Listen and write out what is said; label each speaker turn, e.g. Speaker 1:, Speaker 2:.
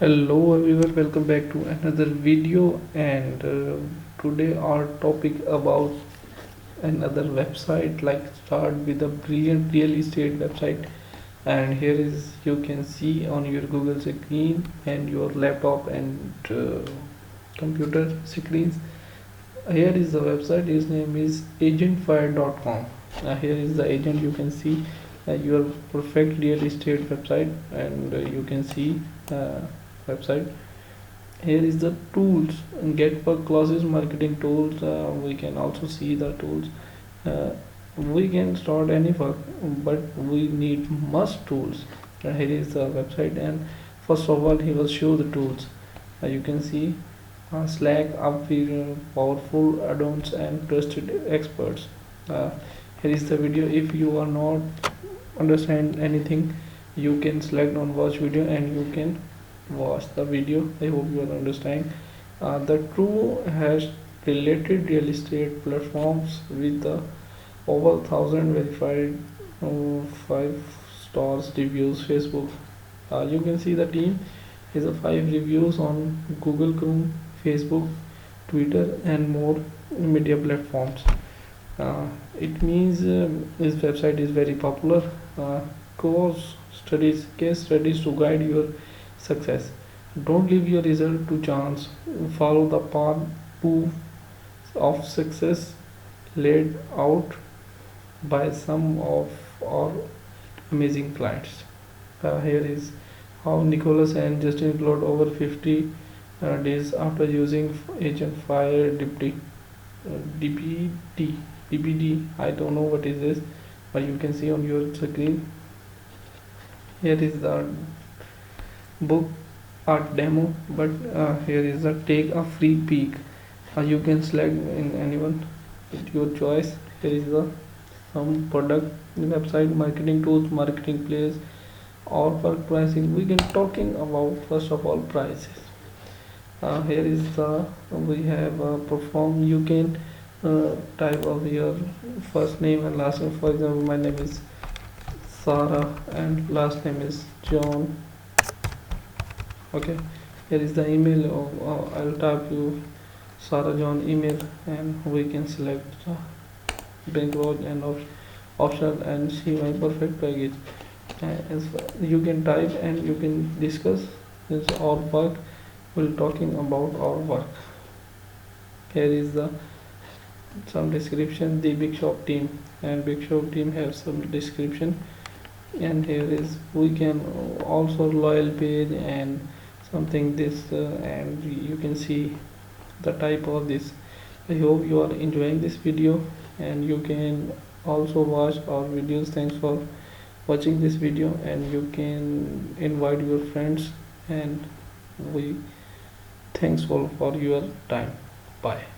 Speaker 1: Hello everyone, welcome back to another video. And today our topic about another website. Like start with a brilliant real estate website. And here is you can see on your Google screen and your laptop and computer screens. Here is the website. His name is agentfire.com. Here is the agent. You can see your perfect real estate website, and you can see website. Here is the tools. Get work classes, marketing tools. We can also see the tools. uh, we can start any work, but we need must tools. Here is the website, and first of all he will show the tools. You can see Slack, Upwork, powerful add-ons and trusted experts. uh, Here is the video. If you are not understand anything, you can select on watch video and you can watch the video. I hope you are understanding. The True has related real estate platforms with the over 1,000 verified 5 stars reviews. Facebook. You can see the team is a 5 reviews on Google Chrome, Facebook, Twitter, and more media platforms. It means this website is very popular. Uh, case studies to guide your success. Don't leave your result to chance. Follow the path to of success laid out by some of our amazing clients. Here is how Nicholas and Justin closed over 50 days after using Agent Fire DPD. DPD. I don't know what is this, but you can see on your screen. Here is the book art demo, but here is the take a free peek. You can select in anyone with your choice. Here is the some product website, marketing tools, marketing place, or for pricing. We can talking about first of all prices. Here is the we have perform. You can type of your first name and last name. For example, my name is Sarah and last name is John. Okay, here is the email. I'll type you Sarah John email, and we can select bankroll and option and see my perfect package. As you can type and you can discuss this our work. We're talking about our work. Here is the some description. The Big Shop team, and Big Shop team have some description. And here is we can also loyal page and something this, and you can see the type of this. I hope you are enjoying this video, and you can also watch our videos. Thanks for watching this video, and you can invite your friends, and we thanks for your time. Bye.